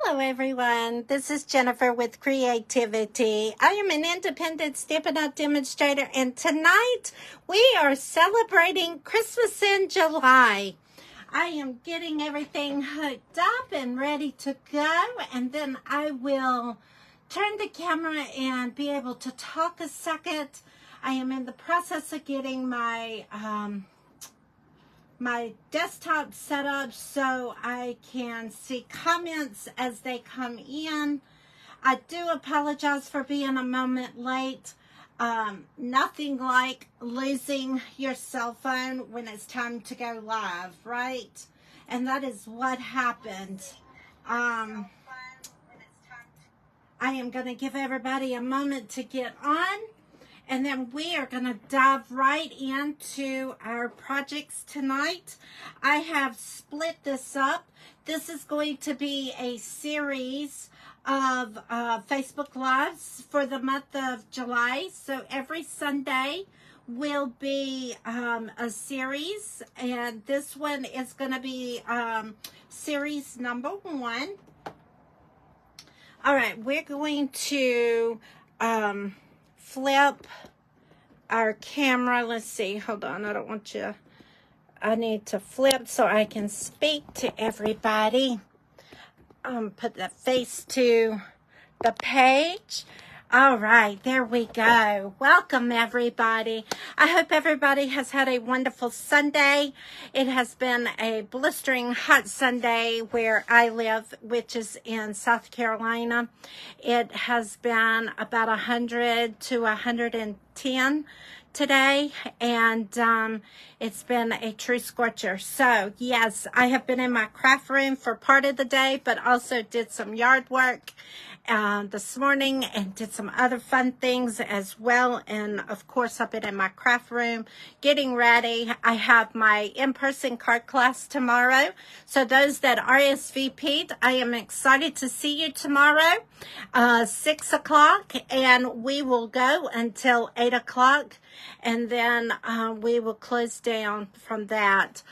Hello everyone, this is Jennifer with Creativity. I am an independent Stampin' Up! Demonstrator, and tonight we are celebrating Christmas in July. I am getting everything hooked up and ready to go, and then I will turn the camera and be able to talk a second. I am in the process of getting my desktop set up so I can see comments as they come in. I do apologize for being a moment late. Nothing like losing your cell phone when it's time to go live, right? And that is what happened. I am going to give everybody a moment to get on. And then we are going to dive right into our projects tonight. I have split this up. This is going to be a series of Facebook Lives for the month of July. So every Sunday will be a series. And this one is going to be series number 1. All right, we're going to flip our camera. Let's see. Hold on. I need to flip so I can speak to everybody. Put the face to the page. All right, there we go. Welcome, everybody. I hope everybody has had a wonderful Sunday. It has been a blistering hot Sunday where I live, which is in South Carolina. It has been about 100 to 110 today, and it's been a true scorcher. So yes, I have been in my craft room for part of the day, but also did some yard work this morning and did some other fun things as well. And of course, I've been in my craft room getting ready. I have my in-person card class tomorrow. So those that RSVP'd, I am excited to see you tomorrow, 6 o'clock, and we will go until 8 o'clock. And then we will close down from that.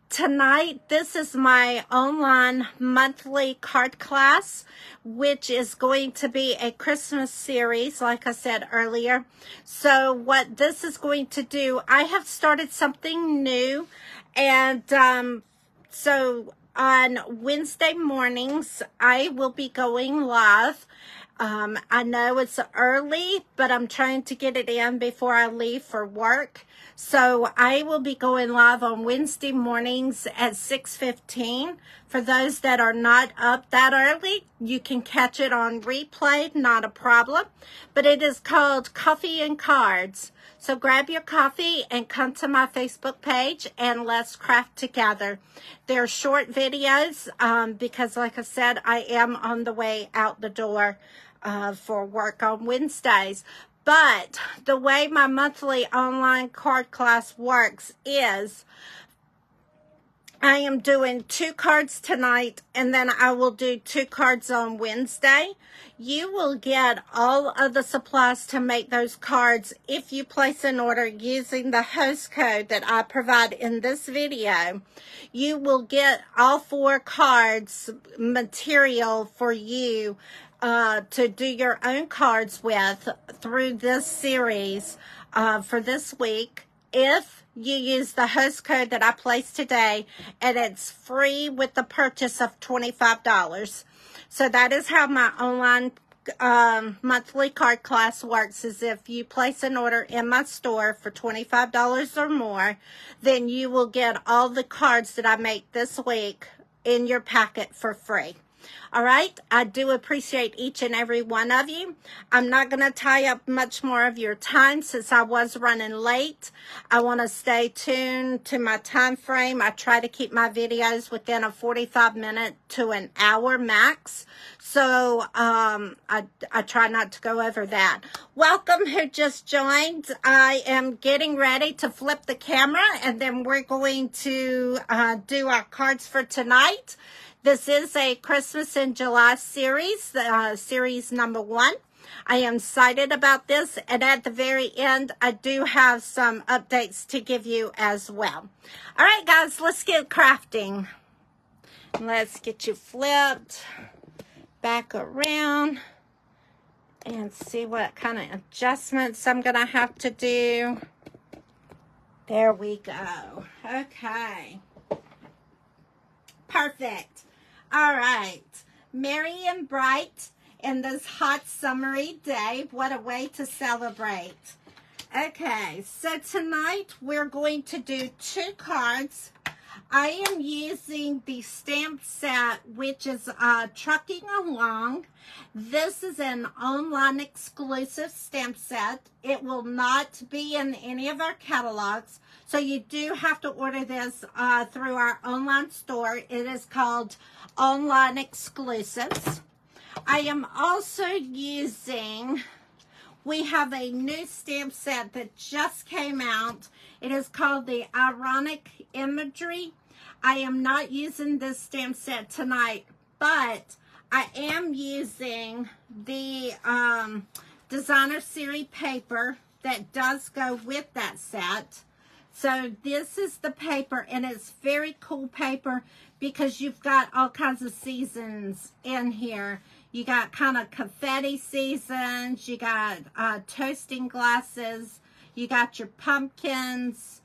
Tonight, this is my online monthly card class, which is going to be a Christmas series, like I said earlier. So what this is going to do, I have started something new, and so on Wednesday mornings, I will be going live. I know it's early, but I'm trying to get it in before I leave for work. So I will be going live on Wednesday mornings at 6:15. For those that are not up that early, you can catch it on replay, not a problem. But it is called Coffee and Cards. So grab your coffee and come to my Facebook page and let's craft together. They're short videos because, like I said, I am on the way out the door for work on Wednesdays. But the way my monthly online card class works is I am doing 2 cards tonight, and then I will do 2 cards on Wednesday. You will get all of the supplies to make those cards if you place an order using the host code that I provide in this video. You will get all 4 cards material for you to do your own cards with through this series for this week if you use the host code that I placed today, and it's free with the purchase of $25. So that is how my online monthly card class works. Is if you place an order in my store for $25 or more, then you will get all the cards that I make this week in your packet for free. All right, I do appreciate each and every one of you. I'm not going to tie up much more of your time since I was running late. I want to stay tuned to my time frame. I try to keep my videos within a 45-minute to an hour max. So I try not to go over that. Welcome who just joined. I am getting ready to flip the camera, and then we're going to do our cards for tonight. This is a Christmas in July series, series number 1. I am excited about this, and at the very end, I do have some updates to give you as well. All right, guys, let's get crafting. Let's get you flipped back around and see what kind of adjustments I'm going to have to do. There we go. Okay. Perfect. All right. Merry and bright in this hot summery day. What a way to celebrate. Okay, so tonight we're going to do 2 cards. I am using the stamp set, which is Trucking Along. This is an online exclusive stamp set. It will not be in any of our catalogs, so you do have to order this through our online store. It is called Online Exclusives. I am also using... We have a new stamp set that just came out. It is called the Ironic Imagery. I am not using this stamp set tonight, but I am using the designer series paper that does go with that set. So this is the paper, and it's very cool paper because you've got all kinds of seasons in here. You got kind of confetti seasons, you got toasting glasses, you got your pumpkins,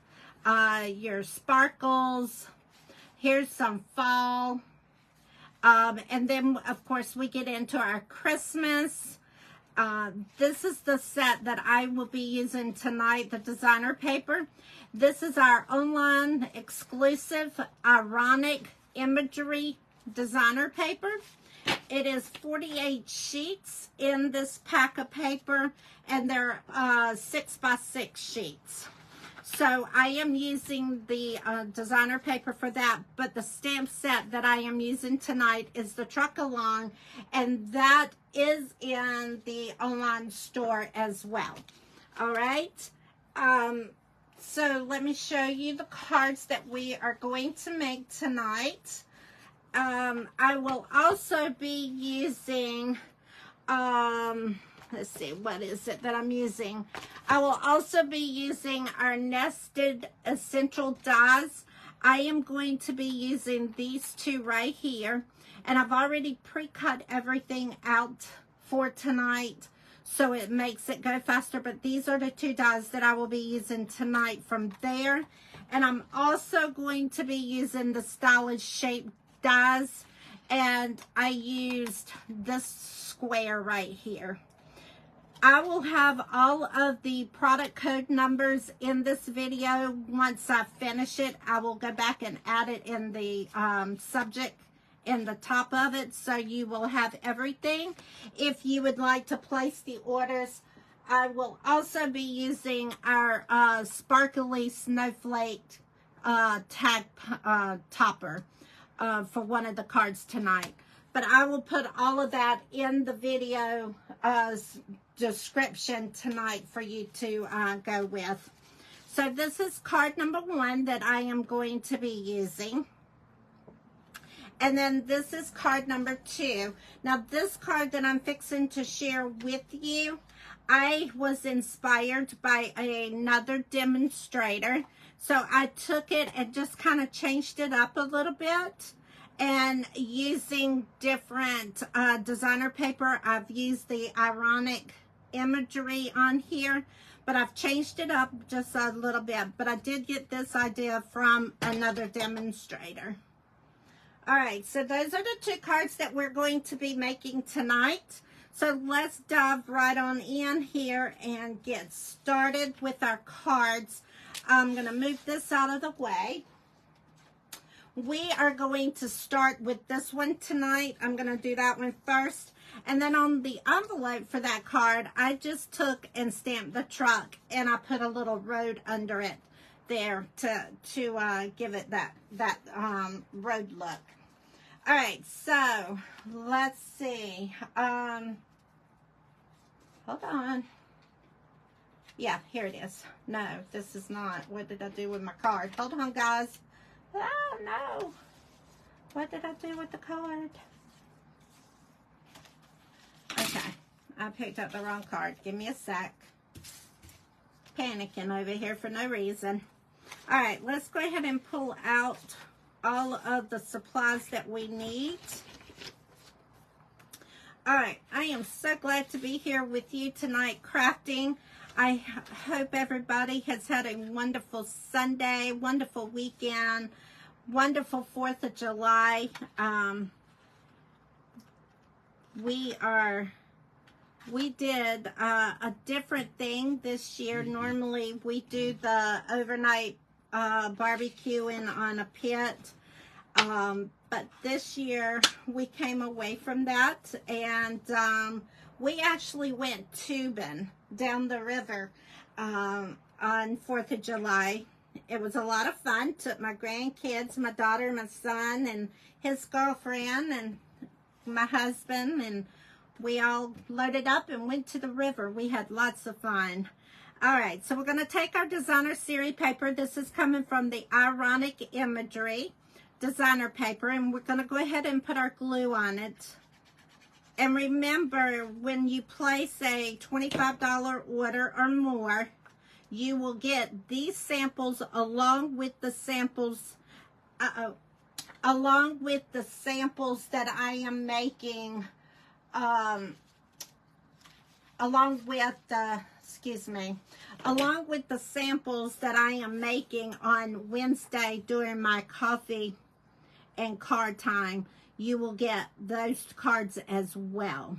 your sparkles. Here's some fall. And then, of course, we get into our Christmas. This is the set that I will be using tonight, the designer paper. This is our online exclusive Ironic Imagery designer paper. It is 48 sheets in this pack of paper, and they're 6x6 sheets. So I am using the designer paper for that, but the stamp set that I am using tonight is the Truck Along, and that is in the online store as well. All right. So let me show you the cards that we are going to make tonight. I will also be using, let's see, what is it that I'm using? I will also be using our nested essential dies. I am going to be using these 2 right here, and I've already pre-cut everything out for tonight, so it makes it go faster, but these are the 2 dies that I will be using tonight from there. And I'm also going to be using the Stylish Shape dies, and I used this square right here. I will have all of the product code numbers in this video. Once I finish it, I will go back and add it in the subject in the top of it, so you will have everything. If you would like to place the orders, I will also be using our sparkly snowflake tag topper for one of the cards tonight. But I will put all of that in the video description tonight for you to go with. So this is card number 1 that I am going to be using. And then this is card number 2. Now this card that I'm fixing to share with you, I was inspired by another demonstrator. So I took it and just kind of changed it up a little bit. And using different designer paper, I've used the Ironic Imagery on here, but I've changed it up just a little bit. But I did get this idea from another demonstrator. All right, so those are the 2 cards that we're going to be making tonight. So let's dive right on in here and get started with our cards. I'm going to move this out of the way. We are going to start with this one tonight. I'm going to do that one first. And then on the envelope for that card, I just took and stamped the truck, and I put a little road under it there to give it that road look. All right, so let's see. Hold on. Yeah, here it is. No, this is not. What did I do with my card? Hold on, guys. Oh, no. What did I do with the card? Okay, I picked up the wrong card. Give me a sec. Panicking over here for no reason. All right, let's go ahead and pull out all of the supplies that we need. All right, I am so glad to be here with you tonight crafting. I hope everybody has had a wonderful Sunday, wonderful weekend, wonderful 4th of July. We did a different thing this year. Normally we do the overnight barbecuing on a pit. But this year we came away from that, and we actually went tubing down the river on 4th of July. It was a lot of fun. Took my grandkids, my daughter, my son, and his girlfriend, and my husband, and we all loaded up and went to the river. We had lots of fun. All right, so we're going to take our designer series paper. This is coming from the Ironic Imagery designer paper, and we're going to go ahead and put our glue on it. And remember, when you place a $25 order or more, you will get these samples along with the samples that I am making, along with the samples that I am making on Wednesday during my coffee and card time. You will get those cards as well.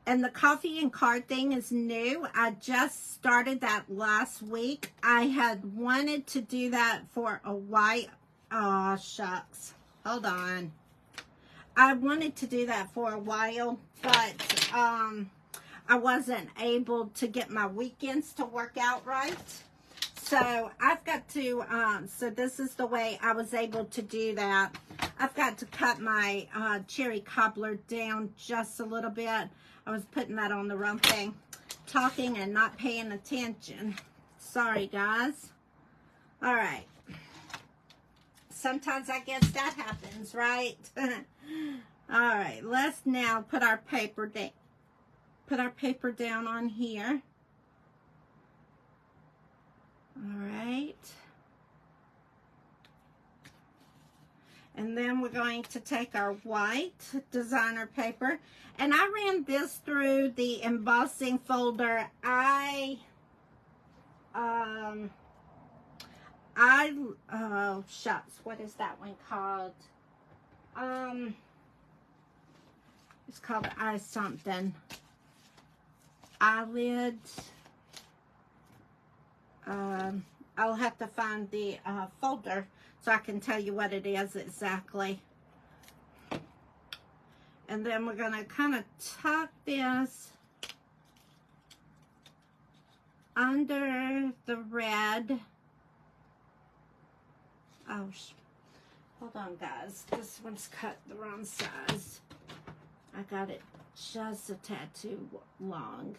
And the coffee and card thing is new. I just started that last week. I had wanted to do that for a while. Oh, shucks. Hold on. I wanted to do that for a while, but I wasn't able to get my weekends to work out right. So I've got to, so this is the way I was able to do that. I've got to cut my cherry cobbler down just a little bit. I was putting that on the wrong thing. Talking and not paying attention. Sorry, guys. All right. Sometimes I guess that happens, right? All right, let's now put our paper down. Put our paper down on here. All right. And then we're going to take our white designer paper. And I ran this through the embossing folder. Oh, shucks. What is that one called? It's called something. Eyelid. I'll have to find the folder so I can tell you what it is exactly. And then we're going to kind of tuck this under the red. Oh, hold on, guys. This one's cut the wrong size. I got it just a tad too long.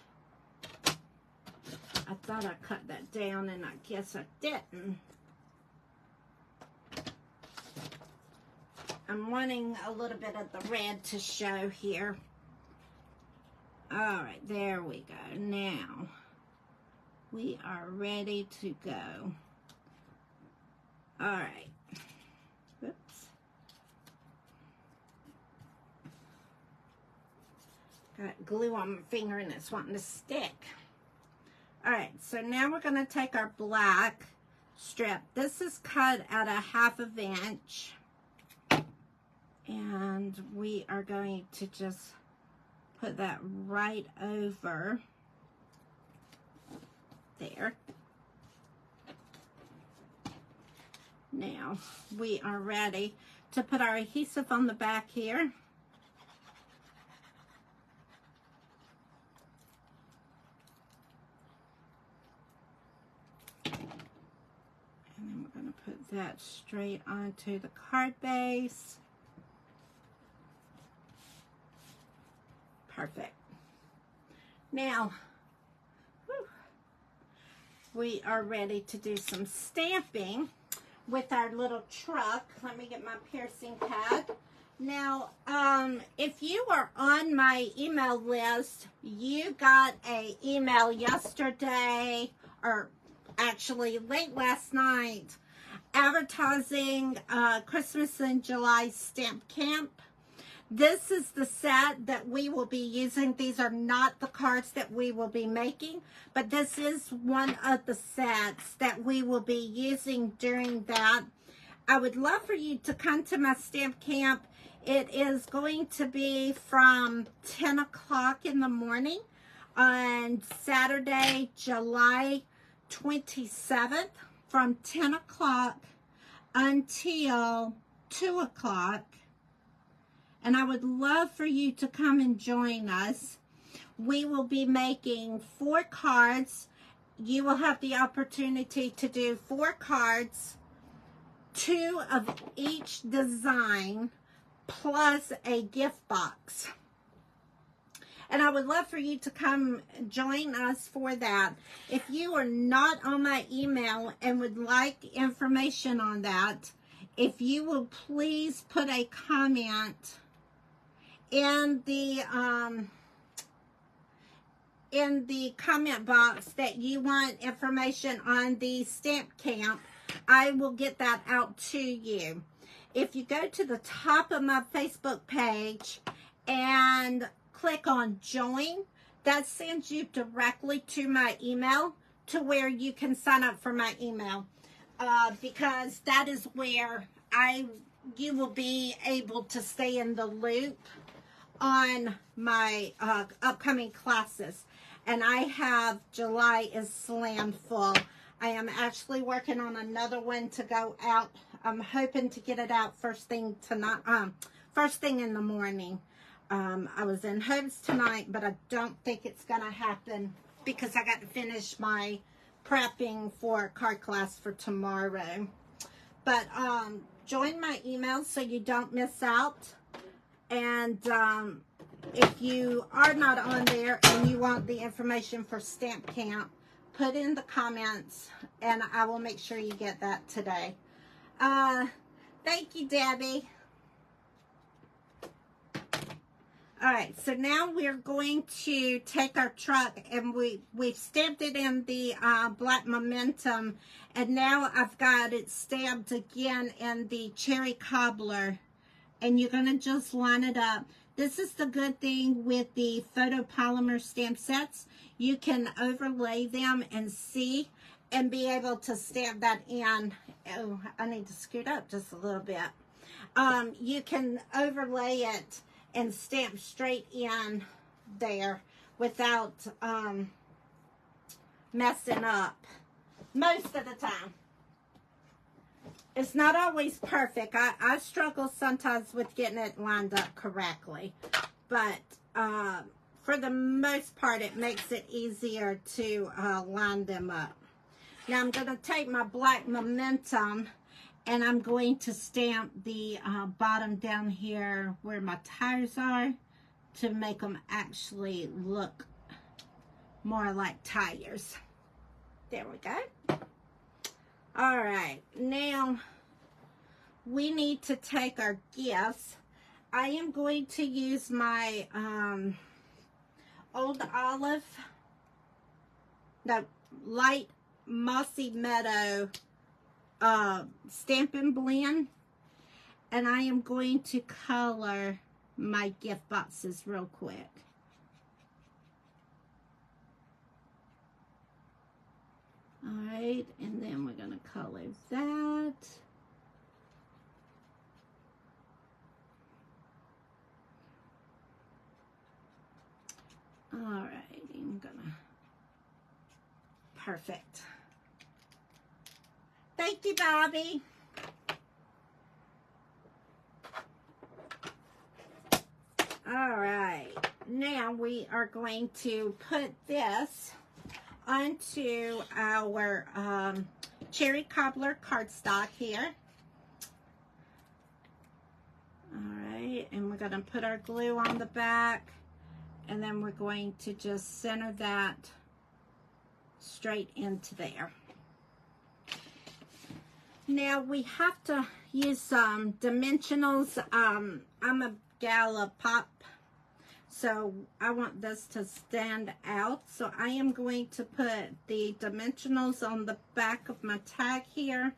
I thought I cut that down, and I guess I didn't. I'm wanting a little bit of the red to show here. All right, there we go. Now, we are ready to go. All right. Whoops. Got glue on my finger, and it's wanting to stick. All right, so now we're going to take our black strip. This is cut at a 1/2 inch. And we are going to just put that right over there. Now, we are ready to put our adhesive on the back here. Put that straight onto the card base. Perfect. Now, we are ready to do some stamping with our little truck. Let me get my piercing pad. Now, if you are on my email list, you got an email yesterday, or actually late last night, advertising Christmas in July stamp camp. This is the set that we will be using. These are not the cards that we will be making, but this is one of the sets that we will be using during that. I would love for you to come to my stamp camp. It is going to be from 10 o'clock in the morning on Saturday, July 27th, from 10 o'clock until 2 o'clock. And I would love for you to come and join us. We will be making 4 cards. You will have the opportunity to do 4 cards, 2 of each design, plus a gift box. And I would love for you to come join us for that. If you are not on my email and would like information on that, if you will please put a comment in the comment box that you want information on the stamp camp, I will get that out to you. If you go to the top of my Facebook page and click on join, that sends you directly to my email to where you can sign up for my email, because that is where you will be able to stay in the loop on my upcoming classes. And I have July is slammed full. I am actually working on another one to go out. I'm hoping to get it out first thing tonight, first thing in the morning. I was in hopes tonight, but I don't think it's gonna happen because I got to finish my prepping for card class for tomorrow. But join my email so you don't miss out. And if you are not on there and you want the information for stamp camp, put in the comments and I will make sure you get that today. Thank you, Debbie. All right, so now we're going to take our truck and we've stamped it in the black momentum, and now I've got it stamped again in the cherry cobbler, and you're going to just line it up. This is the good thing with the photopolymer stamp sets. You can overlay them and see and be able to stamp that in. Oh, I need to scoot up just a little bit. You can overlay it and stamp straight in there without messing up most of the time. It's not always perfect. I struggle sometimes with getting it lined up correctly, but for the most part it makes it easier to line them up. Now I'm going to take my black momentum and I'm going to stamp the bottom down here where my tires are to make them actually look more like tires. There we go. All right, now we need to take our gifts. I am going to use my Old Olive, no, Light Mossy Meadow Stampin' Blend, and I am going to color my gift boxes real quick. All right, and then we're going to color that. All right, I'm gonna, perfect. Thank you, Bobby. All right, now we are going to put this onto our cherry cobbler cardstock here. All right, and we're going to put our glue on the back, and then we're going to just center that straight into there. Now we have to use some dimensionals. I'm a gal of pop, so I want this to stand out. So I am going to put the dimensionals on the back of my tag here.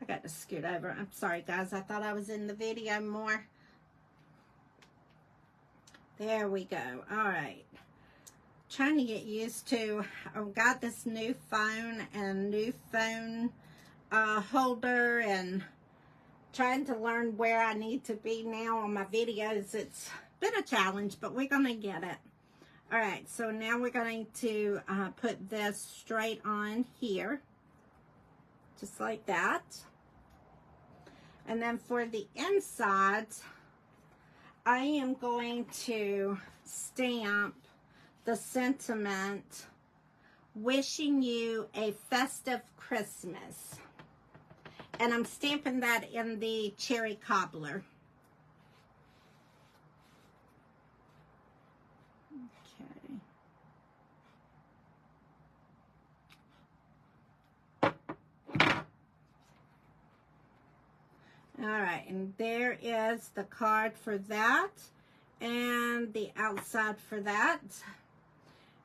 got to scoot over. I'm sorry, guys. I thought I was in the video more. There we go. All right. Trying to get used to, I've got this new phone and new phone holder, and trying to learn where I need to be now on my videos. It's been a challenge, but we're going to get it. All right, so now we're going to put this straight on here, just like that. And then for the inside, I am going to stamp the sentiment, wishing you a festive Christmas. And I'm stamping that in the cherry cobbler. All right, and there is the card for that and the outside for that.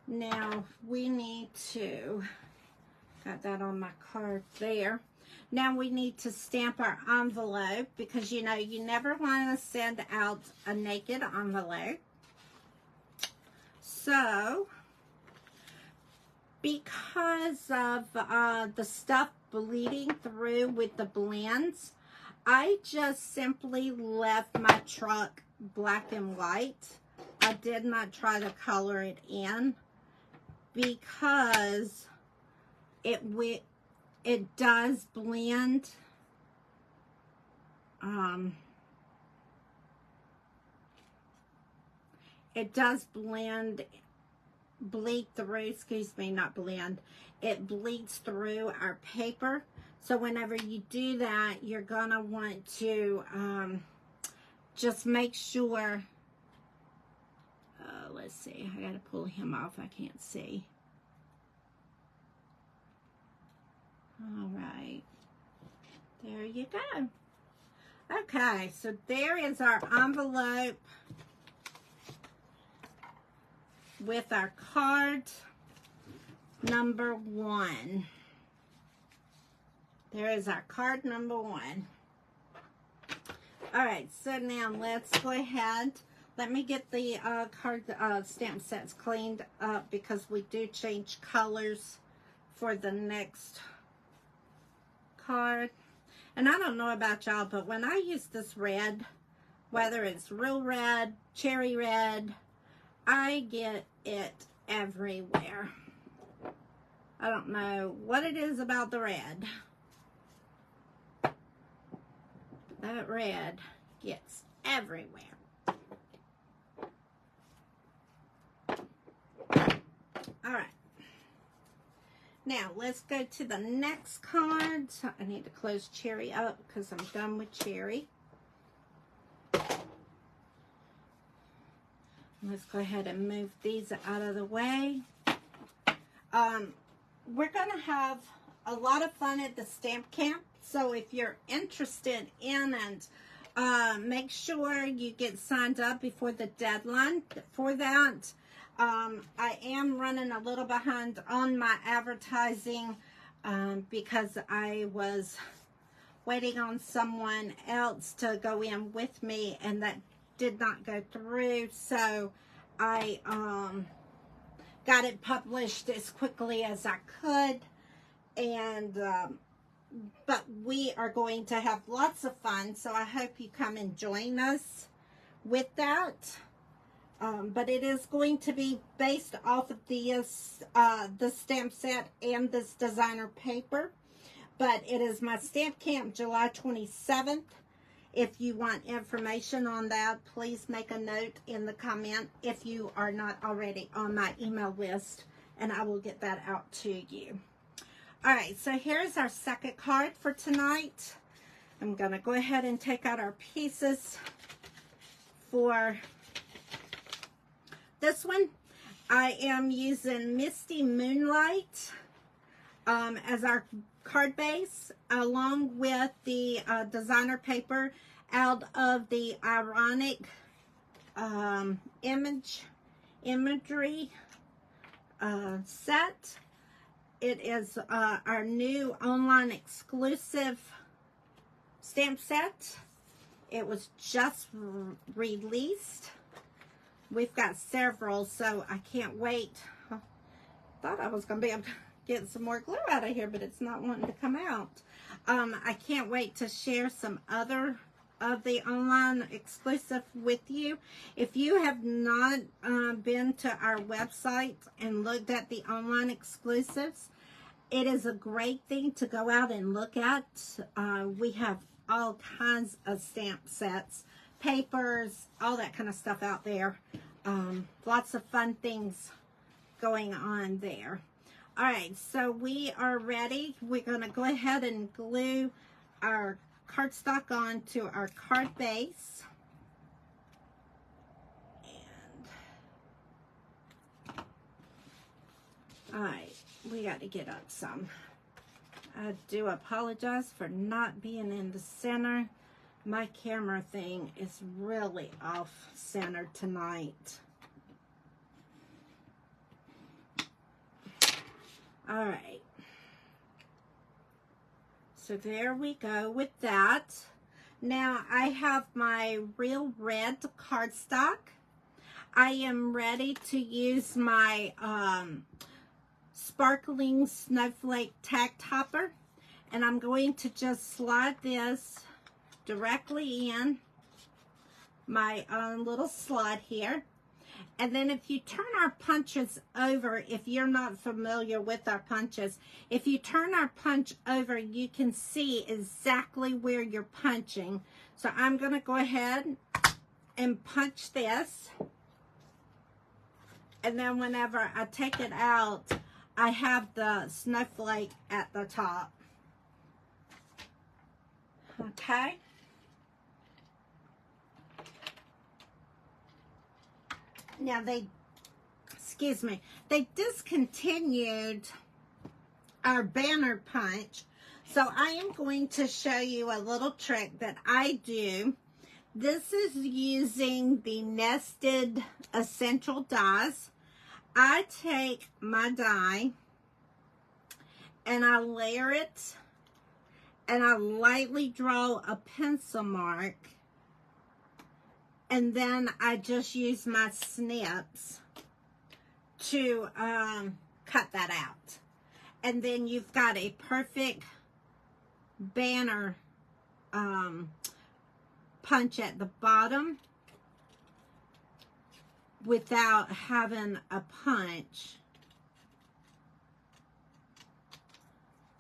Now we need to, got that on my card there. Now we need to stamp our envelope, because you know you never want to send out a naked envelope. So because of the stuff bleeding through with the blends, I just simply left my truck black and white. I did not try to color it in, because it does blend. It does bleed through, excuse me, not blend. It bleeds through our paper. So whenever you do that, you're gonna want to just make sure, let's see, I gotta pull him off, I can't see. All right, there you go. Okay, so there is our envelope with our card number 1. There is our card number 1. All right, so now let's go ahead. Let me get the card stamp sets cleaned up, because we do change colors for the next card. And I don't know about y'all, but when I use this red, whether it's real red, cherry red, I get it everywhere. I don't know what it is about the red. That red gets everywhere. All right. Now, let's go to the next card. So I need to close Cherry up, because I'm done with Cherry. Let's go ahead and move these out of the way. We're going to have a lot of fun at the stamp camp. So if you're interested in it, make sure you get signed up before the deadline for that. I am running a little behind on my advertising because I was waiting on someone else to go in with me, and that did not go through. So I got it published as quickly as I could, and but we are going to have lots of fun, so I hope you come and join us with that. But it is going to be based off of the stamp set and this designer paper. But it is my stamp camp July 27th. If you want information on that, please make a note in the comment if you are not already on my email list, and I will get that out to you. All right, so here's our second card for tonight. I'm going to go ahead and take out our pieces for this one. I am using Misty Moonlight as our card base, along with the designer paper out of the Ironic imagery set. It is our new online exclusive stamp set. It was just released. We've got several, so I can't wait. Thought I was going to be able to get some more glue out of here, but it's not wanting to come out. I can't wait to share some other of the online exclusive with you. If you have not been to our website and looked at the online exclusives, it is a great thing to go out and look at. We have all kinds of stamp sets, papers, all that kind of stuff out there. Lots of fun things going on there. All right, so we are ready. We're going to go ahead and glue our cardstock onto our card base. And all right, we got to get up some. I do apologize for not being in the center. My camera thing is really off center tonight. All right. So there we go with that. Now I have my real red cardstock. I am ready to use my sparkling snowflake tack topper, and I'm going to just slide this directly in my little slot here. And then if you turn our punches over, if you're not familiar with our punches, if you turn our punch over, you can see exactly where you're punching. So I'm going to go ahead and punch this. And then whenever I take it out, I have the snowflake at the top. Okay. Now they discontinued our banner punch. So I am going to show you a little trick that I do. This is using the nested essential dies. I take my die and I layer it and I lightly draw a pencil mark. And then I just use my snips to cut that out. And then you've got a perfect banner punch at the bottom without having a punch.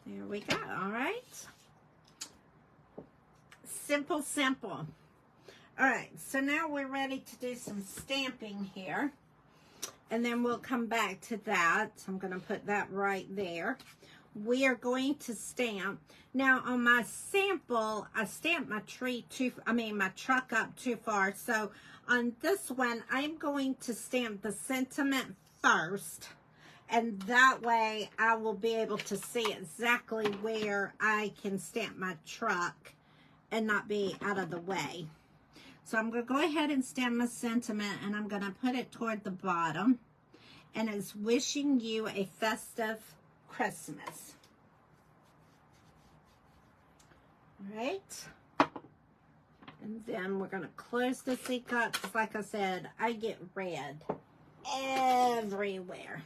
There we go. All right. Simple, simple. All right, so now we're ready to do some stamping here, and then we'll come back to that. I'm going to put that right there. We are going to stamp. Now on my sample, I stamped my my truck up too far. So on this one, I'm going to stamp the sentiment first, and that way I will be able to see exactly where I can stamp my truck and not be out of the way. So I'm going to go ahead and stamp my sentiment, and I'm going to put it toward the bottom. And it's wishing you a festive Christmas. All right. And then we're going to close the ink up, because like I said, I get red everywhere.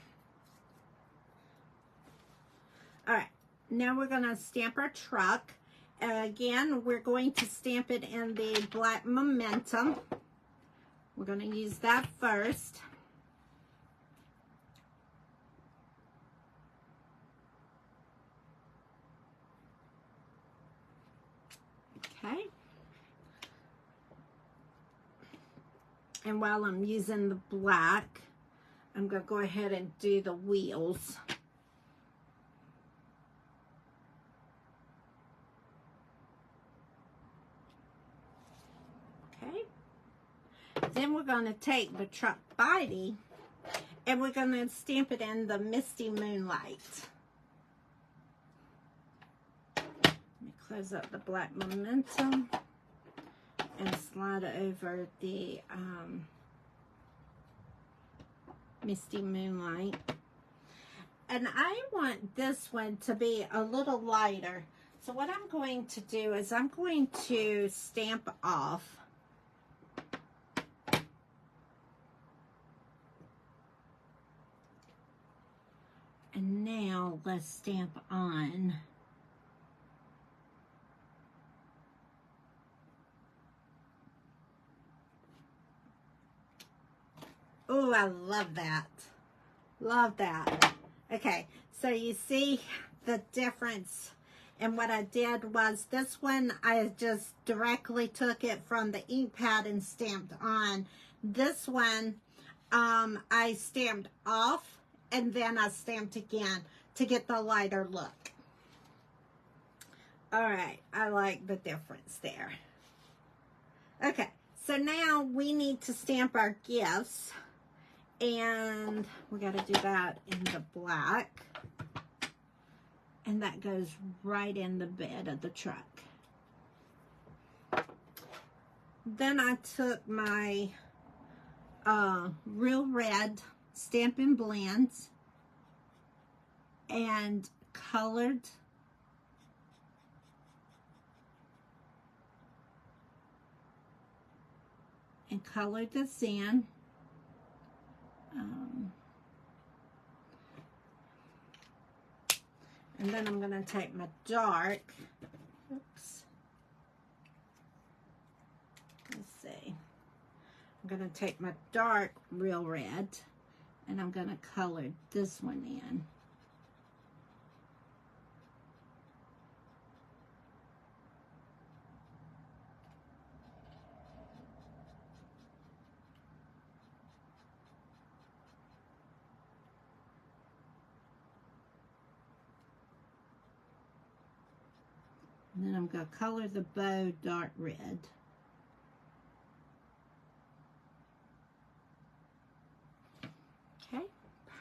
All right. Now we're going to stamp our truck. Again, we're going to stamp it in the black momentum. We're going to use that first. Okay. And while I'm using the black, I'm going to go ahead and do the wheels. Then we're going to take the truck body and we're going to stamp it in the Misty Moonlight. Let me close up the black momentum and slide over the Misty Moonlight. And I want this one to be a little lighter. So what I'm going to do is I'm going to stamp off. And now let's stamp on. Oh, I love that. Love that. Okay, so you see the difference. And what I did was this one, I just directly took it from the ink pad and stamped on. This one, I stamped off and then I stamped again to get the lighter look. All right, I like the difference there. Okay, so now we need to stamp our gifts. And we got to do that in the black. And that goes right in the bed of the truck. Then I took my Real Red Stampin' Blends and colored this in. And then I'm going to take my dark, oops, let's see, I'm going to take my dark Real Red and I'm going to color this one in. And then I'm going to color the bow dark red. Okay,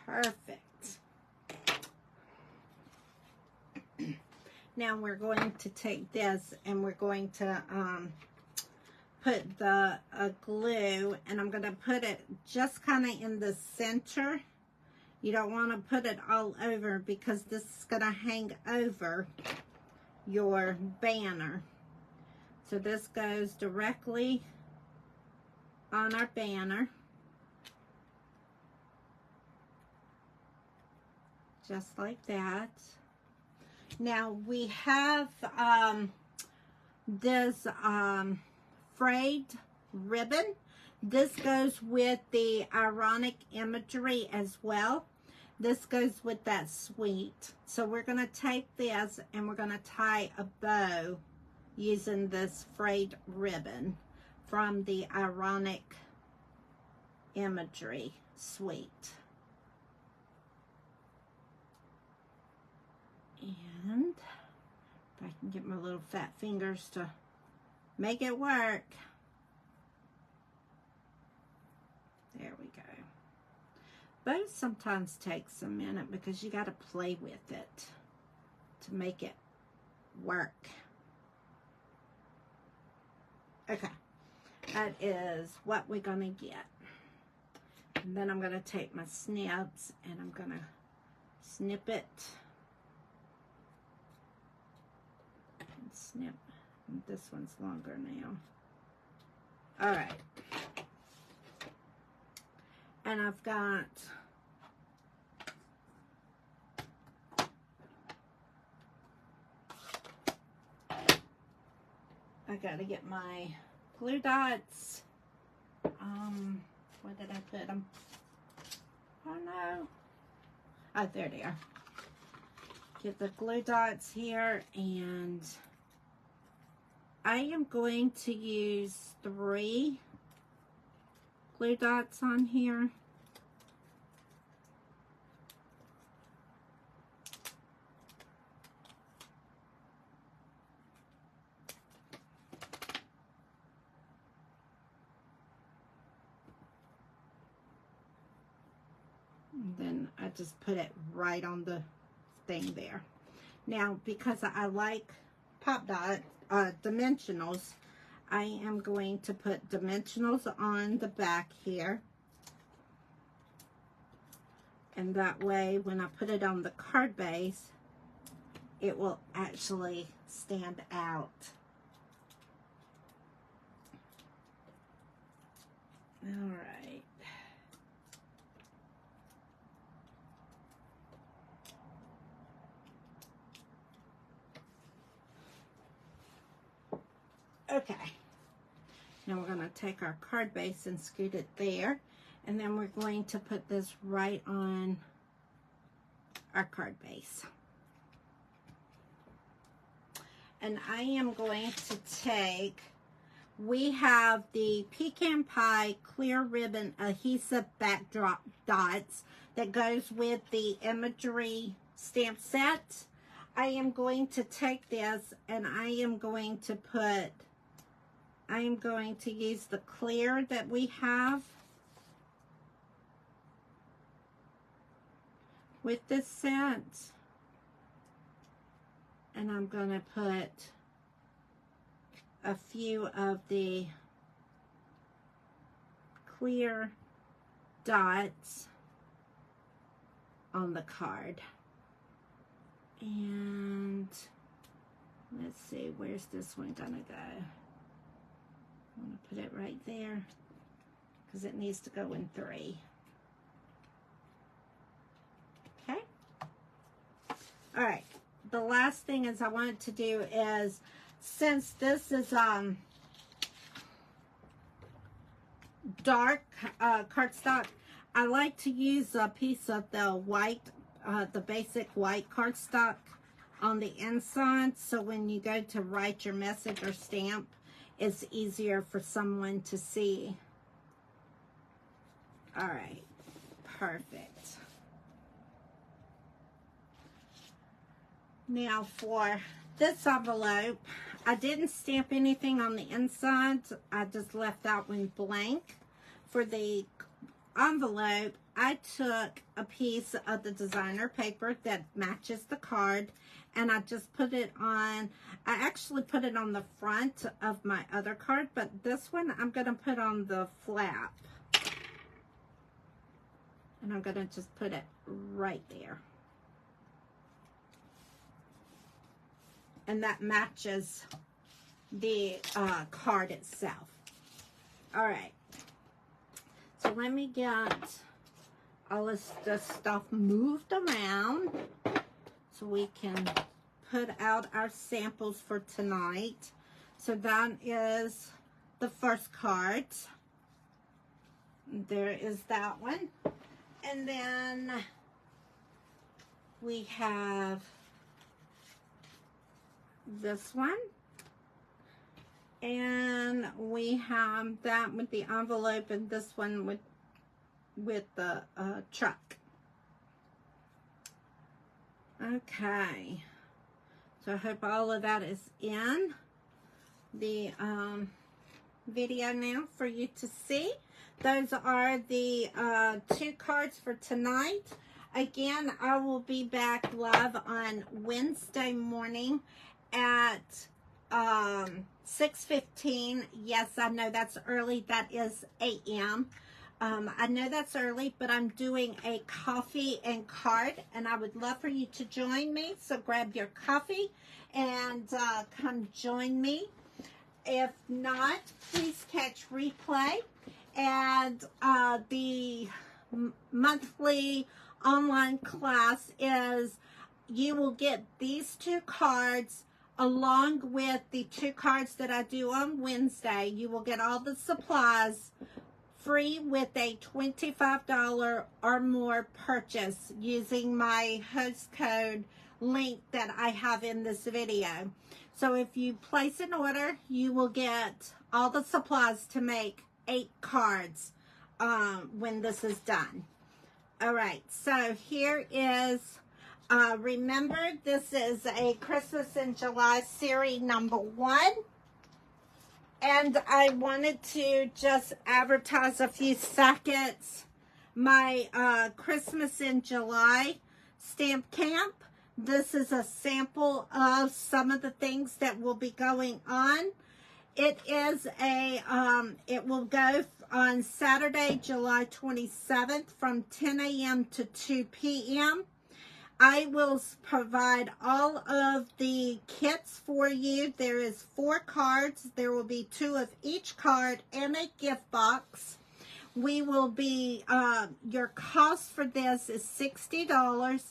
perfect. Now we're going to take this and we're going to put the glue, and I'm going to put it just kind of in the center. You don't want to put it all over because this is going to hang over your banner. So this goes directly on our banner, just like that. Now we have this frayed ribbon. This goes with the ironic imagery as well. This goes with that sweet. So we're going to take this and we're going to tie a bow using this frayed ribbon from the ironic imagery suite. And if I can get my little fat fingers to make it work. There we go. Bows sometimes takes a minute because you got to play with it to make it work. Okay, that is what we're going to get. And then I'm going to take my snips and I'm going to snip it. And snip. And this one's longer now. All right. And I've got to get my glue dots. Where did I put them? Oh no. Oh, there they are. Get the glue dots here, and I am going to use 3 glue dots on here. And then I just put it right on the thing there. Now, because I like pop dot dimensionals, I am going to put dimensionals on the back here. And that way, when I put it on the card base, it will actually stand out. All right. Okay. Now we're going to take our card base and scoot it there. And then we're going to put this right on our card base. And I am going to take, we have the Pecan Pie clear ribbon adhesive backdrop dots that goes with the imagery stamp set. I am going to take this and I am going to use the clear that we have with this set, and I'm going to put a few of the clear dots on the card. And let's see, where's this one gonna go? I'm gonna put it right there because it needs to go in 3. Okay. All right. The last thing is I want to do is, since this is dark cardstock, I like to use a piece of the white, the basic white cardstock on the inside, so when you go to write your message or stamp, it's easier for someone to see. All right, perfect. Now for this envelope, I didn't stamp anything on the inside. I just left that one blank. For the envelope, I took a piece of the designer paper that matches the card, and I just put it on. I actually put it on the front of my other card, but this one I'm going to put on the flap. And I'm going to just put it right there. And that matches the card itself. All right. So let me get all this stuff moved around so we can put out our samples for tonight. So that is the first card. There is that one. And then we have this one. And we have that with the envelope, and this one with the truck. Okay. So I hope all of that is in the video now for you to see. Those are the 2 cards for tonight. Again, I will be back live on Wednesday morning at 6:15. Yes, I know that's early. That is a.m. I know that's early, but I'm doing a coffee and card, and I would love for you to join me. So grab your coffee and come join me. If not, please catch replay. And the monthly online class is, you will get these 2 cards along with the 2 cards that I do on Wednesday. You will get all the supplies free with a $25 or more purchase using my host code link that I have in this video. So if you place an order, you will get all the supplies to make 8 cards when this is done. All right, so here is, remember, this is a Christmas in July series number 1. And I wanted to just advertise a few seconds my Christmas in July stamp camp. This is a sample of some of the things that will be going on. It is a, it will go on Saturday, July 27th from 10 a.m. to 2 p.m. I will provide all of the kits for you. There is 4 cards. There will be 2 of each card and a gift box. We will be, your cost for this is $60.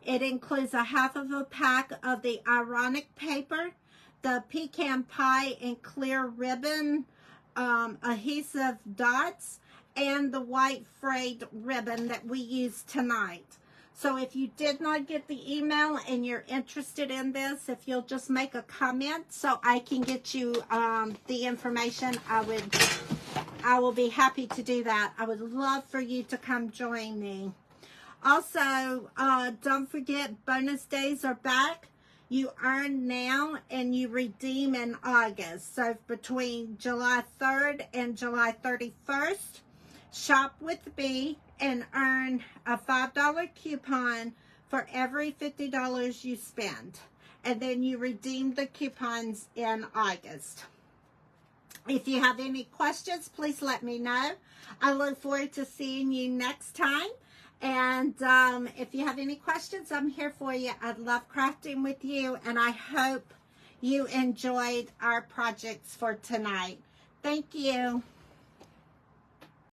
It includes a half of a pack of the ironic paper, the pecan pie and clear ribbon adhesive dots, and the white frayed ribbon that we used tonight. So if you did not get the email and you're interested in this, if you'll just make a comment so I can get you the information, I will be happy to do that. I would love for you to come join me. Also, don't forget, bonus days are back. You earn now and you redeem in August. So between July 3rd and July 31st, shop with me and earn a $5 coupon for every $50 you spend. And then you redeem the coupons in August. If you have any questions, please let me know. I look forward to seeing you next time. And if you have any questions, I'm here for you. I love crafting with you, and I hope you enjoyed our projects for tonight. Thank you.